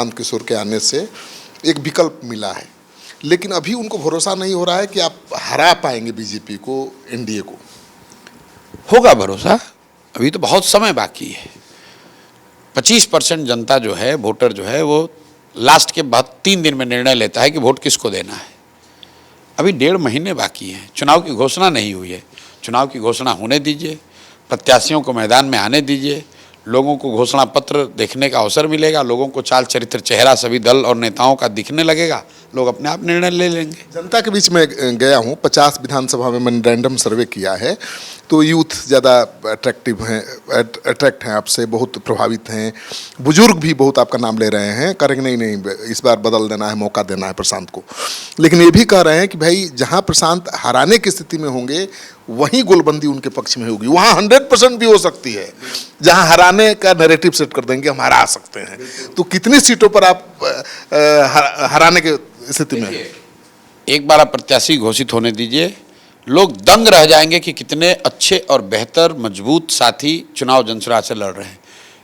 प्रशांत किशोर के आने से एक विकल्प मिला है, लेकिन अभी उनको भरोसा नहीं हो रहा है कि आप हरा पाएंगे बीजेपी को, एनडीए को। होगा भरोसा, अभी तो बहुत समय बाकी है। 25% जनता जो है, वोटर जो है, वो लास्ट के बाद 3 दिन में निर्णय लेता है कि वोट किसको देना है। अभी 1.5 महीने बाकी हैं, चुनाव की घोषणा नहीं हुई है। चुनाव की घोषणा होने दीजिए, प्रत्याशियों को मैदान में आने दीजिए, लोगों को घोषणा पत्र देखने का अवसर मिलेगा, लोगों को चाल चरित्र चेहरा सभी दल और नेताओं का दिखने लगेगा, लोग अपने आप निर्णय ले लेंगे। जनता के बीच में गया हूँ, 50 विधानसभा में मैंने रैंडम सर्वे किया है, तो यूथ ज़्यादा अट्रैक्ट हैं आपसे, बहुत प्रभावित हैं। बुजुर्ग भी बहुत आपका नाम ले रहे हैं, करेंगे नहीं इस बार बदल देना है, मौका देना है प्रशांत को। लेकिन ये भी कह रहे हैं कि भाई जहाँ प्रशांत हराने की स्थिति में होंगे वहीं गोलबंदी उनके पक्ष में होगी। वहाँ 100% भी हो सकती है, जहाँ हराने का नैरेटिव सेट कर देंगे, हम हरा सकते हैं। तो कितनी सीटों पर आप हराने के स्थिति में? एक बार आप प्रत्याशी घोषित होने दीजिए, लोग दंग रह जाएंगे कि कितने अच्छे और बेहतर मजबूत साथी चुनाव जनसुराज से लड़ रहे हैं।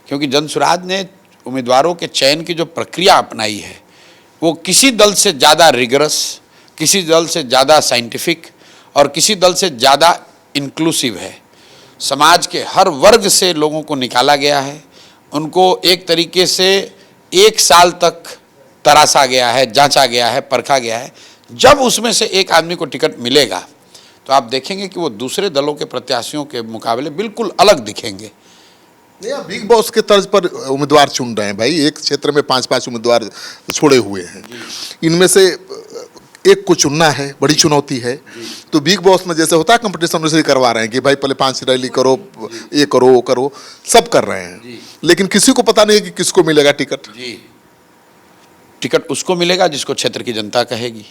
क्योंकि जनसुराज ने उम्मीदवारों के चयन की जो प्रक्रिया अपनाई है, वो किसी दल से ज़्यादा रिगरस, किसी दल से ज़्यादा साइंटिफिक और किसी दल से ज़्यादा इंक्लूसिव है। समाज के हर वर्ग से लोगों को निकाला गया है, उनको एक तरीके से 1 साल तक तरासा गया है, जांचा गया है, परखा गया है। जब उसमें से एक आदमी को टिकट मिलेगा तो आप देखेंगे कि वो दूसरे दलों के प्रत्याशियों के मुकाबले बिल्कुल अलग दिखेंगे। बिग बॉस के तर्ज पर उम्मीदवार चुन रहे हैं भाई, एक क्षेत्र में 5-5 उम्मीदवार छोड़े हुए हैं, इनमें से एक को चुनना है, बड़ी चुनौती है। तो बिग बॉस में जैसे होता है कंपटीशन, वैसे ही करवा रहे हैं कि भाई पहले 5 रैली करो, ये करो, वो करो, सब कर रहे हैं। लेकिन किसी को पता नहीं है कि किसको मिलेगा टिकट। टिकट उसको मिलेगा जिसको क्षेत्र की जनता कहेगी,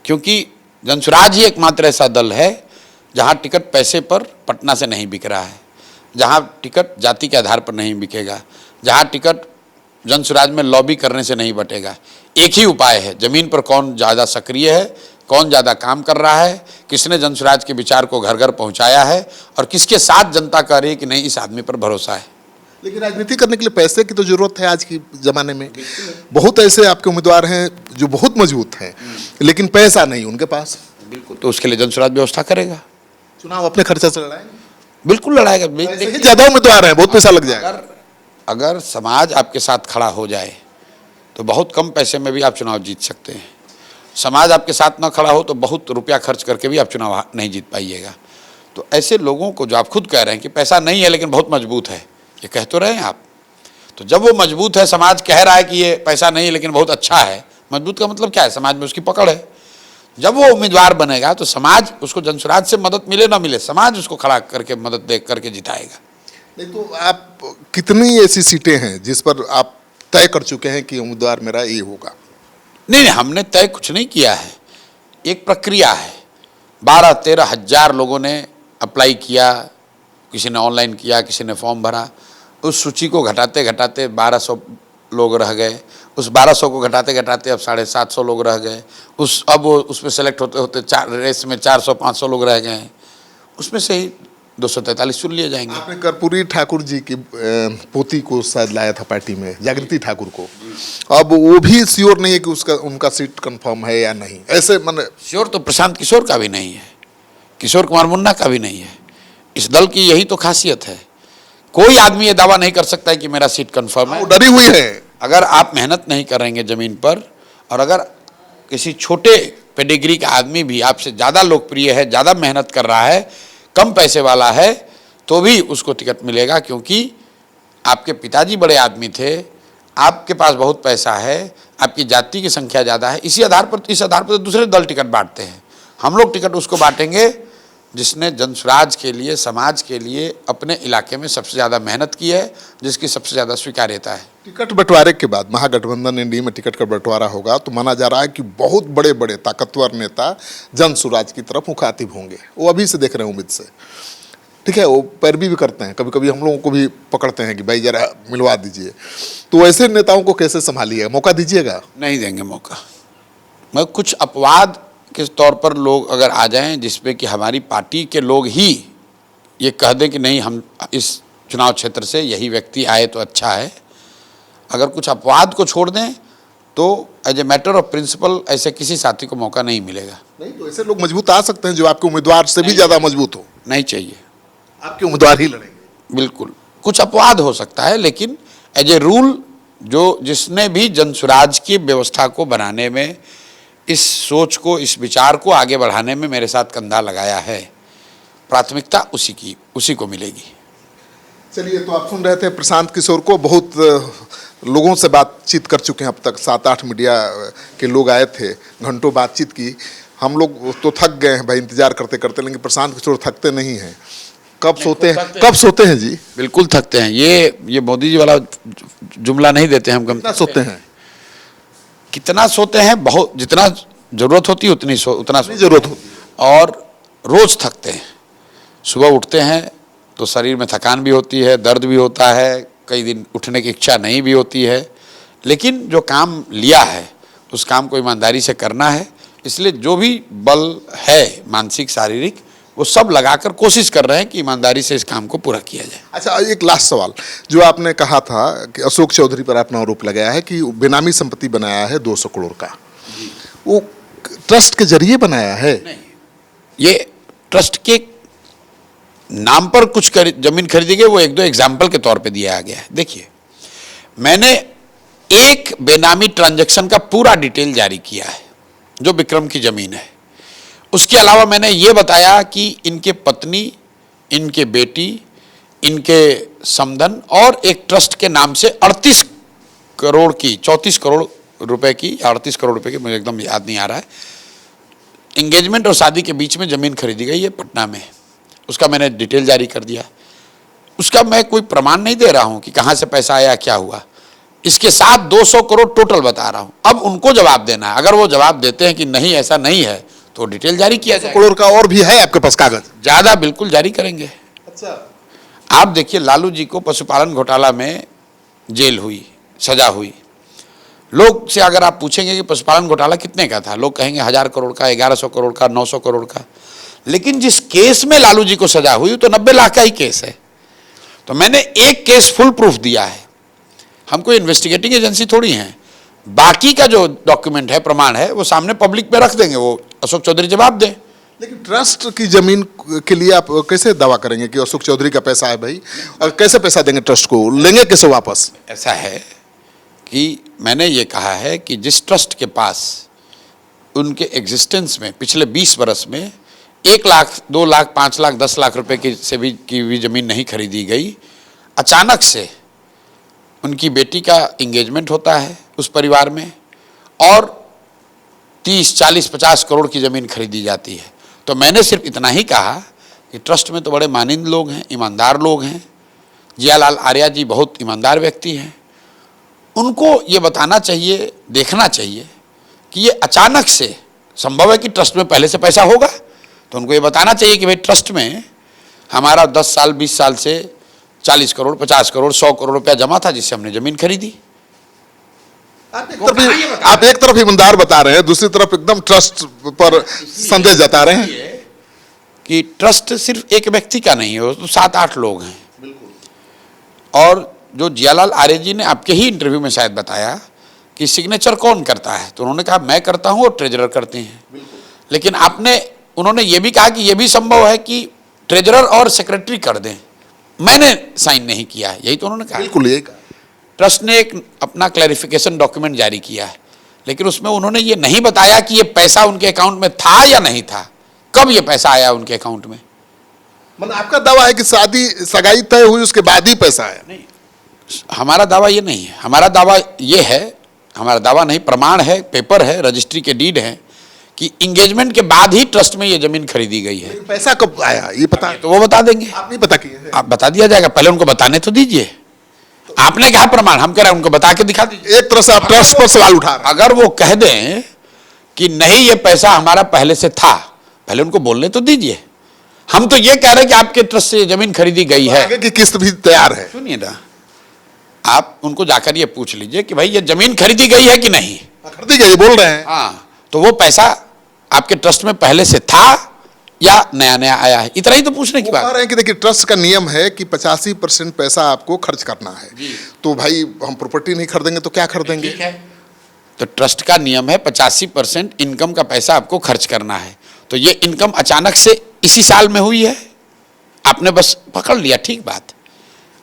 क्योंकि जनसुराज ही एकमात्र ऐसा दल है जहां टिकट पैसे पर पटना से नहीं बिक रहा है, जहां टिकट जाति के आधार पर नहीं बिकेगा, जहां टिकट जनसुराज में लॉबी करने से नहीं बटेगा। एक ही उपाय है, ज़मीन पर कौन ज़्यादा सक्रिय है, कौन ज़्यादा काम कर रहा है, किसने जनसुराज के विचार को घर घर पहुंचाया है और किसके साथ जनता कह रही है कि नहीं इस आदमी पर भरोसा है। लेकिन राजनीति करने के लिए पैसे की तो जरूरत है आज के ज़माने में। बहुत ऐसे आपके उम्मीदवार हैं जो बहुत मजबूत हैं, लेकिन पैसा नहीं उनके पास। बिल्कुल, तो उसके लिए जनसुराज व्यवस्था करेगा। चुनाव अपने खर्चे से लड़ाएंगे, बिल्कुल लड़ाएगा। ज़्यादा उम्मीदवार हैं, बहुत पैसा लग जाएगा। अगर समाज आपके साथ खड़ा हो जाए तो बहुत कम पैसे में भी आप चुनाव जीत सकते हैं। समाज आपके साथ ना खड़ा हो तो बहुत रुपया खर्च करके भी आप चुनाव नहीं जीत पाइएगा। तो ऐसे लोगों को, जो आप खुद कह रहे हैं कि पैसा नहीं है लेकिन बहुत मजबूत है, ये कह तो रहे हैं आप, तो जब वो मजबूत है, समाज कह रहा है कि ये पैसा नहीं है लेकिन बहुत अच्छा है, मजबूत का मतलब क्या है? समाज में उसकी पकड़ है। जब वो उम्मीदवार बनेगा तो समाज उसको जनसुराज से मदद मिले ना मिले, समाज उसको खड़ा करके मदद दे करके जिताएगा। नहीं तो आप कितनी ऐसी सीटें हैं जिस पर आप तय कर चुके हैं कि उम्मीदवार मेरा ये होगा? नहीं, हमने तय कुछ नहीं किया है, एक प्रक्रिया है। 12-13 हज़ार लोगों ने अप्लाई किया, किसी ने ऑनलाइन किया, किसी ने फॉर्म भरा। उस सूची को घटाते घटाते 1200 लोग रह गए, उस 1200 को घटाते घटाते अब 750 लोग रह गए, अब वो उसमें सेलेक्ट होते होते रेस में 400-500 लोग रह गए हैं, उसमें से ही 243 चुन लिए जाएंगे। आपने कर्पूरी ठाकुर जी की पोती को शायद लाया था पार्टी में, जागृति ठाकुर को। अब वो भी श्योर नहीं है कि उनका सीट कंफर्म है या नहीं। ऐसे मन श्योर तो प्रशांत किशोर का भी नहीं है, किशोर कुमार मुन्ना का भी नहीं है। इस दल की यही तो खासियत है, कोई आदमी ये दावा नहीं कर सकता है कि मेरा सीट कंफर्म है। वो डरी हुई है। अगर आप मेहनत नहीं करेंगे ज़मीन पर, और अगर किसी छोटे पेडिग्री का आदमी भी आपसे ज़्यादा लोकप्रिय है, ज़्यादा मेहनत कर रहा है, कम पैसे वाला है, तो भी उसको टिकट मिलेगा। क्योंकि आपके पिताजी बड़े आदमी थे, आपके पास बहुत पैसा है, आपकी जाति की संख्या ज़्यादा है, इस आधार पर तो दूसरे दल टिकट बांटते हैं। हम लोग टिकट उसको बांटेंगे जिसने जनसुराज के लिए, समाज के लिए अपने इलाके में सबसे ज़्यादा मेहनत की है, जिसकी सबसे ज़्यादा स्वीकार्यता है। टिकट बंटवारे के बाद महागठबंधन एनडीए में टिकट का बंटवारा होगा तो माना जा रहा है कि बहुत बड़े बड़े ताकतवर नेता जनसुराज की तरफ मुखातिब होंगे। वो अभी से देख रहे हैं उम्मीद से, ठीक है। वो पैरवी भी करते हैं, कभी कभी हम लोगों को भी पकड़ते हैं कि भाई जरा मिलवा दीजिए। तो ऐसे नेताओं को कैसे संभालिएगा, मौका दीजिएगा? नहीं देंगे मौका। मैं कुछ अपवाद के तौर पर लोग अगर आ जाएं जिसपे कि हमारी पार्टी के लोग ही ये कह दें कि नहीं, हम इस चुनाव क्षेत्र से यही व्यक्ति आए तो अच्छा है, अगर कुछ अपवाद को छोड़ दें तो as a matter of principle ऐसे किसी साथी को मौका नहीं मिलेगा। नहीं तो ऐसे लोग मजबूत आ सकते हैं जो आपके उम्मीदवार से भी ज्यादा मजबूत हो। नहीं चाहिए, आपके उम्मीदवार ही लड़ेंगे। बिल्कुल कुछ अपवाद हो सकता है, लेकिन एज ए रूल जो जिसने भी जनसुराज की व्यवस्था को बनाने में, इस सोच को, इस विचार को आगे बढ़ाने में मेरे साथ कंधा लगाया है, प्राथमिकता उसी को मिलेगी। चलिए, तो आप सुन रहे थे प्रशांत किशोर को। बहुत लोगों से बातचीत कर चुके हैं अब तक, 7-8 मीडिया के लोग आए थे, घंटों बातचीत की। हम लोग तो थक गए हैं भाई इंतजार करते करते, लेकिन प्रशांत किशोर थकते नहीं हैं। कब सोते हैं जी? बिल्कुल थकते हैं। ये मोदी जी वाला जुमला नहीं देते हैं हम। कितना सोते हैं? कितना सोते हैं? बहुत, जितना जरूरत होती है उतना जरूरत होती है। और रोज थकते हैं। सुबह उठते हैं तो शरीर में थकान भी होती है, दर्द भी होता है, कई दिन उठने की इच्छा नहीं भी होती है, लेकिन जो काम लिया है उस काम को ईमानदारी से करना है। इसलिए जो भी बल है, मानसिक शारीरिक, वो सब लगाकर कोशिश कर रहे हैं कि ईमानदारी से इस काम को पूरा किया जाए। अच्छा, एक लास्ट सवाल, जो आपने कहा था कि अशोक चौधरी पर आपने आरोप लगाया है कि बेनामी संपत्ति बनाया है 200 करोड़ का, वो ट्रस्ट के जरिए बनाया है? नहीं, ये ट्रस्ट के नाम पर कुछ जमीन खरीदी गई, वो 1-2 एग्जाम्पल के तौर पे दिया गया है। देखिए, मैंने एक बेनामी ट्रांजैक्शन का पूरा डिटेल जारी किया है जो विक्रम की जमीन है। उसके अलावा मैंने ये बताया कि इनके पत्नी, इनके बेटी, इनके समधन और एक ट्रस्ट के नाम से 38 करोड़ की, 34 करोड़ रुपए की, 38 करोड़ रुपए की, मुझे एकदम याद नहीं आ रहा है, एंगेजमेंट और शादी के बीच में जमीन खरीदी गई है पटना में। उसका मैंने डिटेल जारी कर दिया। उसका मैं कोई प्रमाण नहीं दे रहा हूं कि कहां से पैसा आया, क्या हुआ। इसके साथ 200 करोड़ टोटल बता रहा हूं। अब उनको जवाब देना है। अगर वो जवाब देते हैं कि नहीं ऐसा नहीं है तो डिटेल जारी किया जाए। करोड़ का और भी है आपके पास कागज? ज्यादा बिल्कुल जारी करेंगे। अच्छा, आप देखिए, लालू जी को पशुपालन घोटाला में जेल हुई, सजा हुई। लोग से अगर आप पूछेंगे कि पशुपालन घोटाला कितने का था, लोग कहेंगे 1000 करोड़ का, 1100 करोड़ का, 900 करोड़ का। लेकिन जिस केस में लालू जी को सजा हुई तो 90 लाख का ही केस है। तो मैंने एक केस फुल प्रूफ दिया है। हम कोई इन्वेस्टिगेटिंग एजेंसी थोड़ी हैं। बाकी का जो डॉक्यूमेंट है, प्रमाण है, वो सामने पब्लिक में रख देंगे, वो अशोक चौधरी जवाब दें। लेकिन ट्रस्ट की जमीन के लिए आप कैसे दावा करेंगे कि अशोक चौधरी का पैसा है भाई, और कैसे पैसा देंगे ट्रस्ट को, लेंगे कैसे वापस? ऐसा है कि मैंने ये कहा है कि जिस ट्रस्ट के पास उनके एग्जिस्टेंस में पिछले 20 वर्ष में 1 लाख, 2 लाख, 5 लाख, 10 लाख रुपए की भी जमीन नहीं खरीदी गई, अचानक से उनकी बेटी का इंगेजमेंट होता है उस परिवार में और 30, 40, 50 करोड़ की जमीन खरीदी जाती है। तो मैंने सिर्फ इतना ही कहा कि ट्रस्ट में तो बड़े मानिंद लोग हैं, ईमानदार लोग हैं। जियालाल आर्या जी बहुत ईमानदार व्यक्ति हैं। उनको ये बताना चाहिए, देखना चाहिए कि ये अचानक से संभव है कि ट्रस्ट में पहले से पैसा होगा, तो उनको ये बताना चाहिए कि भाई ट्रस्ट में हमारा 10 साल, 20 साल से 40 करोड़, 50 करोड़, 100 करोड़ रुपया जमा था जिससे हमने जमीन खरीदी। आप एक तरफ ईमानदार बता रहे हैं, दूसरी तरफ एकदम ट्रस्ट पर संदेह जता रहे हैं कि ट्रस्ट सिर्फ एक व्यक्ति का नहीं है, तो 7-8 लोग हैं। और जो जियालाल आर्य जी ने आपके ही इंटरव्यू में शायद बताया कि सिग्नेचर कौन करता है, तो उन्होंने कहा मैं करता हूं और ट्रेजरर करते हैं। लेकिन उन्होंने ये भी कहा कि ये भी संभव है कि ट्रेजरर और सेक्रेटरी कर दें, मैंने साइन नहीं किया है, यही तो उन्होंने कहा। बिल्कुल यही कहा। ट्रस्ट ने एक अपना क्लैरिफिकेशन डॉक्यूमेंट जारी किया है, लेकिन उसमें उन्होंने ये नहीं बताया कि ये पैसा उनके अकाउंट में था या नहीं था, कब ये पैसा आया उनके अकाउंट में। मतलब आपका दावा है कि शादी सगाई तय हुई उसके बाद ही पैसा आया? नहीं, हमारा दावा ये नहीं है। हमारा दावा ये है, हमारा दावा नहीं, प्रमाण है, पेपर है, रजिस्ट्री के डीड है कि इंगेजमेंट के बाद ही ट्रस्ट में ये जमीन खरीदी गई है। पैसा कब आया ये पता है? तो वो बता देंगे। आप नहीं पता किए? आप बता दिया जाएगा, पहले उनको बताने तो दीजिए। आपने कहा प्रमाण, हम कह रहे हैं उनको बता के दिखा दीजिए। एक तरह से आप ट्रस्ट पर सवाल उठा रहे हैं। अगर वो कह दें कि नहीं ये पैसा हमारा पहले से था, पहले उनको बोलने तो दीजिए। हम तो ये कह रहे हैं कि आपके ट्रस्ट से जमीन खरीदी गई है, आगे की किस्त भी तैयार है। सुनिए ना, आप उनको जाकर ये पूछ लीजिए कि भाई ये जमीन खरीदी गई है कि नहीं। खरीदी गई बोल रहे हैं। हाँ, तो वो पैसा आपके ट्रस्ट में पहले से था या नया नया आया है, इतना ही तो पूछने की वो कह बात। रहे हैं कि देखिए ट्रस्ट का नियम है कि 85% पैसा आपको खर्च करना है। तो भाई हम प्रॉपर्टी नहीं खरीदेंगे तो क्या खरीदेंगे? ठीक है, तो ट्रस्ट का नियम है 85% इनकम का पैसा आपको खर्च करना है। तो ये इनकम अचानक से इसी साल में हुई है, आपने बस पकड़ लिया, ठीक बात।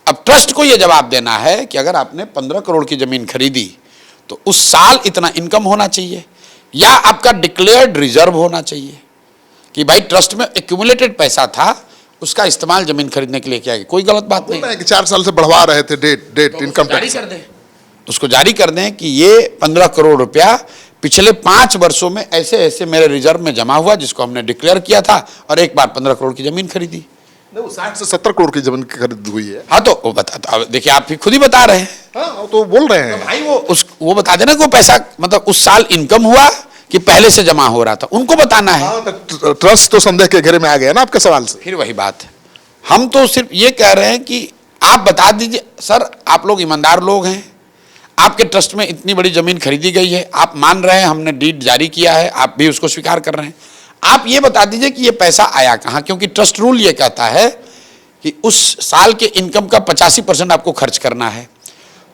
अब ट्रस्ट को ये जवाब देना है कि अगर आपने 15 करोड़ की जमीन खरीदी तो उस साल इतना इनकम होना चाहिए, या आपका डिक्लेयर्ड रिजर्व होना चाहिए कि भाई ट्रस्ट में एक्यूमुलेटेड पैसा था, उसका इस्तेमाल जमीन खरीदने के लिए किया गया। कोई गलत बात नहीं बोल रहे हैं कि 4 साल से बढ़वा रहे थे डेट इनकम जारी टैक्स। कर दें, उसको जारी कर दें कि ये 15 करोड़ रुपया पिछले 5 वर्षों में ऐसे ऐसे मेरे रिजर्व में जमा हुआ, जिसको हमने डिक्लेयर किया था, और एक बार 15 करोड़ की जमीन खरीदी। 60 से 70 करोड़ की जमीन की खरीद हुई है। हाँ, तो वो बता, देखिए आप भी खुद ही बता रहे हैं। हाँ, तो बोल रहे हैं भाई वो बता देना कि वो पैसा मतलब उस साल इनकम हुआ कि पहले से जमा हो रहा था, उनको बताना है। हाँ, तो ट्रस्ट तो संदेह के घेरे में आ गया ना आपके सवाल से। फिर वही बात है, हम तो सिर्फ ये कह रहे हैं कि आप बता दीजिए सर, आप लोग ईमानदार लोग हैं, आपके ट्रस्ट में इतनी बड़ी जमीन खरीदी गई है, आप मान रहे हैं हमने डीड जारी किया है, आप भी उसको स्वीकार कर रहे हैं, आप ये बता दीजिए कि ये पैसा आया कहाँ, क्योंकि ट्रस्ट रूल ये कहता है कि उस साल के इनकम का 85% आपको खर्च करना है।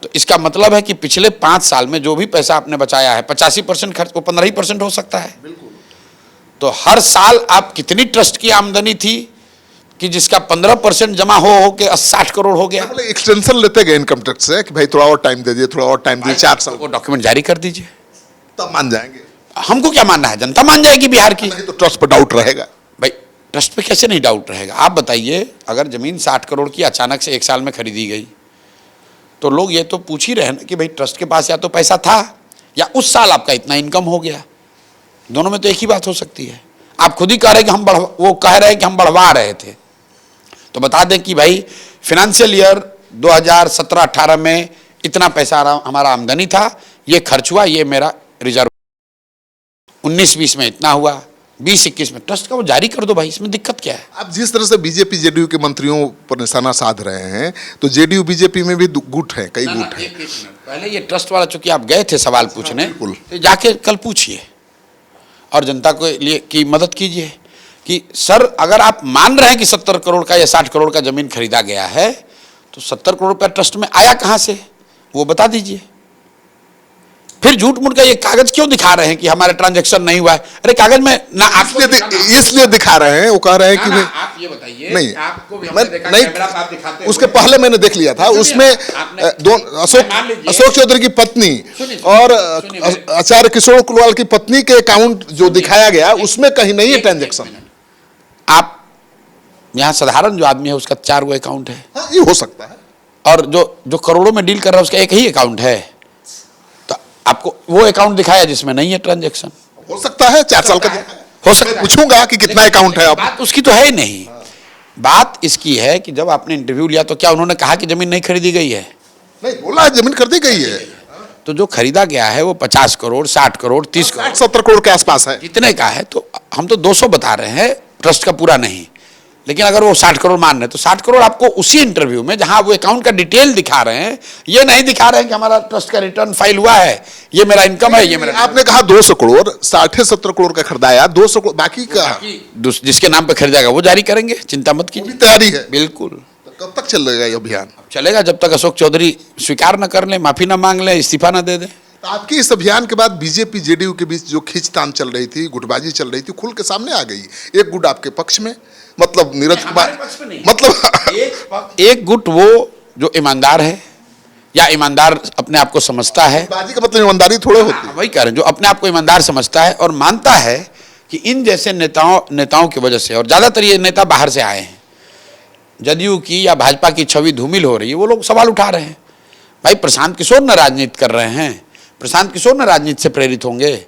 तो इसका मतलब है कि पिछले 5 साल में जो भी पैसा आपने बचाया है, 85% खर्च, वो 15% हो सकता है। तो हर साल आप कितनी ट्रस्ट की आमदनी थी कि जिसका 15% जमा हो के 60 करोड़ हो गया। मतलब एक्सटेंशन लेते गए इनकम टैक्स से कि भाई थोड़ा और टाइम दे दिए, थोड़ा और टाइम दीजिए, 4 साल वो डॉक्यूमेंट जारी कर दीजिए, तब मान जाएंगे। हमको क्या मानना है, जनता मान जाएगी बिहार की। नहीं तो ट्रस्ट पर डाउट रहेगा। भाई ट्रस्ट पे कैसे नहीं डाउट रहेगा? आप बताइए, अगर जमीन 60 करोड़ की अचानक से 1 साल में खरीदी गई, तो लोग ये तो पूछ ही रहे हैं कि भाई ट्रस्ट के पास या तो पैसा था या उस साल आपका इतना इनकम हो गया। दोनों में तो एक ही बात हो सकती है। आप खुद ही कह रहे हैं कि वो कह रहे हैं कि हम बढ़वा रहे थे। तो बता दें कि भाई फिनेंशियल ईयर 2017-18 में इतना पैसा हमारा आमदनी था, ये खर्च हुआ, ये मेरा रिजर्व। 19-20 में इतना हुआ, 20-21 में ट्रस्ट का वो जारी कर दो भाई, इसमें दिक्कत क्या है? अब जिस तरह से बीजेपी जेडीयू के मंत्रियों पर निशाना साध रहे हैं, तो जेडीयू बीजेपी में भी गुट है, कई गुट है। पहले ये ट्रस्ट वाला, चूंकि आप गए थे सवाल पूछने, बिल्कुल। तो जाके कल पूछिए और जनता को लिए की मदद कीजिए कि सर, अगर आप मान रहे हैं कि 70 करोड़ का या 60 करोड़ का जमीन खरीदा गया है, तो 70 करोड़ रुपया ट्रस्ट में आया कहां से, वो बता दीजिए। फिर झूठ मूठ का ये कागज क्यों दिखा रहे हैं कि हमारे ट्रांजैक्शन नहीं हुआ है? अरे कागज में ना, इसलिए दिखा रहे हैं, वो कह रहे हैं कि आप ये बताइए, नहीं, आपको भी मैं हमने देखा, नहीं, कैमरा पे आप दिखाते उसके हुए। पहले मैंने देख लिया था, उसमें अशोक चौधरी की पत्नी और आचार्य किशोर कुलवाल की पत्नी के अकाउंट जो दिखाया गया, उसमें कहीं नहीं है ट्रांजैक्शन। आप यहाँ साधारण जो आदमी है उसका 4 गो अकाउंट है, हाँ, ये हो सकता है। और जो करोड़ों में डील कर रहा है उसका एक ही अकाउंट है। तो आपको वो अकाउंट दिखाया जिसमें नहीं है ट्रांजैक्शन। हो सकता है 4 साल का हो सकता है। पूछूंगा कि कितना अकाउंट है। अब बात उसकी तो है ही नहीं। बात इसकी है कि जब आपने इंटरव्यू लिया तो क्या उन्होंने कहा कि जमीन नहीं खरीदी गई है? नहीं बोला, जमीन खरीदी गई है। तो जो खरीदा गया है वो 50 करोड़, 60 करोड़, 30 करोड़, 70 करोड़ के आसपास है। जितने का है। तो हम तो 200 बता रहे हैं, ट्रस्ट का पूरा नहीं। लेकिन अगर वो 60 करोड़ मान रहे हैं, तो 60 करोड़ आपको उसी इंटरव्यू में जहां वो अकाउंट का डिटेल दिखा रहे हैं, ये नहीं दिखा रहे हैं कि हमारा ट्रस्ट का रिटर्न फाइल हुआ है, ये मेरा इनकम है, ये मेरा। आपने कहा 200 करोड़, 60-70 करोड़ का खरीदाया, 200 करोड़ बाकी का जिसके नाम पे खरीदेगा वो जारी करेंगे, चिंता मत कीजिए। तैयारी है। बिल्कुल। तो कब तक चलेगा ये अभियान? चलेगा जब तक अशोक चौधरी स्वीकार न कर ले, माफी न मांग ले, इस्तीफा न दे दे। तो आपके इस अभियान के बाद बीजेपी जेडीयू के बीच जो खींचतान चल रही थी, गुटबाजी चल रही थी, खुल के सामने आ गई। एक गुट आपके पक्ष में, मतलब नीरज कुमार, मतलब एक गुट वो जो ईमानदार है या ईमानदार अपने आप को समझता है। बाजी का मतलब ईमानदारी थोड़े होती है। वही कह रहे हैं, जो अपने आप को ईमानदार समझता है और मानता है कि इन जैसे नेताओं की वजह से, और ज्यादातर ये नेता बाहर से आए हैं, जदयू की या भाजपा की छवि धूमिल हो रही है, वो लोग सवाल उठा रहे हैं। भाई प्रशांत किशोर न राजनीति कर रहे हैं, प्रशांत किशोर न राजनीति से प्रेरित होंगे,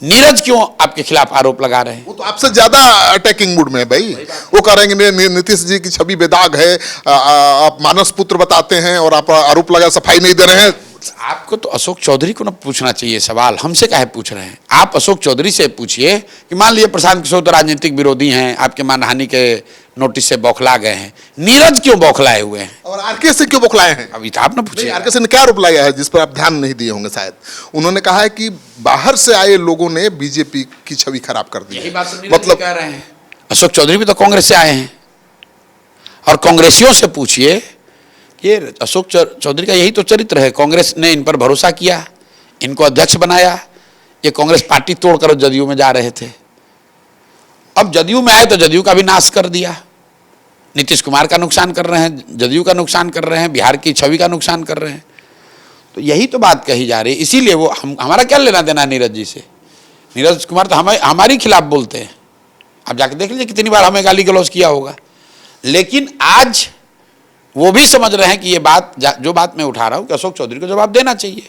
नीरज क्यों आपके खिलाफ आरोप लगा रहे हैं? वो तो आपसे ज्यादा अटैकिंग मूड में है भाई। वो कह रहे हैं नीतीश जी की छवि बेदाग है, आप मानस पुत्र बताते हैं और आप आरोप लगा सफाई नहीं दे रहे हैं। आपको तो अशोक चौधरी को ना पूछना चाहिए सवाल, हमसे काहे पूछ रहे हैं? आप अशोक चौधरी से पूछिए कि मान लीजिए प्रशांत किशोर तो राजनीतिक विरोधी हैं, आपके मानहानि के नोटिस से बौखला गए हैं, नीरज क्यों बौखलाए हुए हैं? और आरके सिंह क्यों बौखलाए हैं? अभी तो आप ना पूछिए। आरके सिंह ने क्या आरोप लगाया है जिस पर आप ध्यान नहीं दिए होंगे शायद? उन्होंने कहा है कि बाहर से आए लोगों ने बीजेपी की छवि खराब कर दी यही है। बात मतलब कह रहे हैं। अशोक चौधरी भी तो कांग्रेस से आए हैं, और कांग्रेसियों से पूछिए, ये अशोक चौधरी का यही तो चरित्र है। कांग्रेस ने इन पर भरोसा किया, इनको अध्यक्ष बनाया, ये कांग्रेस पार्टी तोड़कर जदयू में जा रहे थे। अब जदयू में आए तो जदयू का भी नाश कर दिया, नीतीश कुमार का नुकसान कर रहे हैं, जदयू का नुकसान कर रहे हैं, बिहार की छवि का नुकसान कर रहे हैं। तो यही तो बात कही जा रही है। इसीलिए वो हमारा क्या लेना देना नीरज जी से? नीरज कुमार तो हमारी खिलाफ बोलते हैं, आप जाके देख लीजिए कितनी बार हमें गाली गलौज किया होगा। लेकिन आज वो भी समझ रहे हैं कि ये बात, जो बात मैं उठा रहा हूं, कि अशोक चौधरी को जवाब देना चाहिए।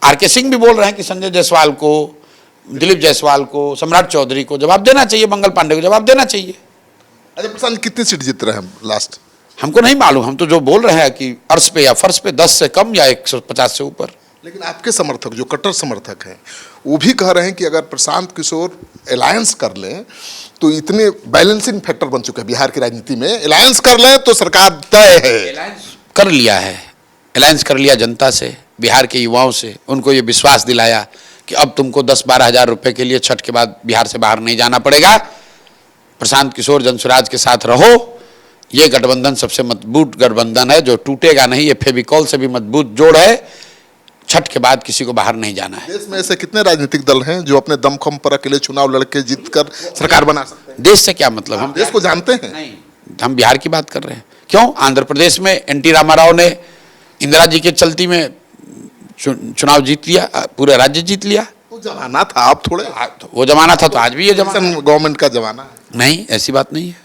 आर.के. सिंह भी बोल रहे हैं कि संजय जायसवाल को, दिलीप जायसवाल को, सम्राट चौधरी को जवाब देना चाहिए, मंगल पांडे को जवाब देना चाहिए। अजय प्रसाद कितनी सीट जीत रहे हैं लास्ट? हमको नहीं मालूम, हम तो जो बोल रहे हैं कि अर्श पे या फर्श पे 10 से कम या 150 से ऊपर। लेकिन आपके समर्थक, जो कट्टर समर्थक हैं, वो भी कह रहे हैं कि अगर प्रशांत किशोर अलायंस कर लें तो इतने बैलेंसिंग फैक्टर बन चुके हैं बिहार की राजनीति में, अलायंस कर लें तो सरकार तय है। अलायंस कर लिया है, अलायंस कर लिया जनता से, बिहार के युवाओं से, उनको ये विश्वास दिलाया कि अब तुमको 10-12 हज़ार रुपये के लिए छठ के बाद बिहार से बाहर नहीं जाना पड़ेगा, प्रशांत किशोर जनसुराज के साथ रहो। ये गठबंधन सबसे मजबूत गठबंधन है, जो टूटेगा नहीं, ये फेविकॉल से भी मजबूत जोड़ है। छठ के बाद किसी को बाहर नहीं जाना है। देश में ऐसे कितने राजनीतिक दल हैं जो अपने दमखम पर अकेले चुनाव लड़के जीतकर सरकार बना सकते हैं? देश से क्या मतलब? हम देश को जानते हैं। नहीं, हम बिहार की बात कर रहे हैं। क्यों? आंध्र प्रदेश में एन.टी. रामाराव ने इंदिरा जी के चलती में चुनाव जीत लिया, पूरा राज्य जीत लिया। वो जमाना था, आप थोड़े, वो जमाना था तो आज भी ये जमाना। गवर्नमेंट का जमाना है। नहीं, ऐसी बात नहीं है।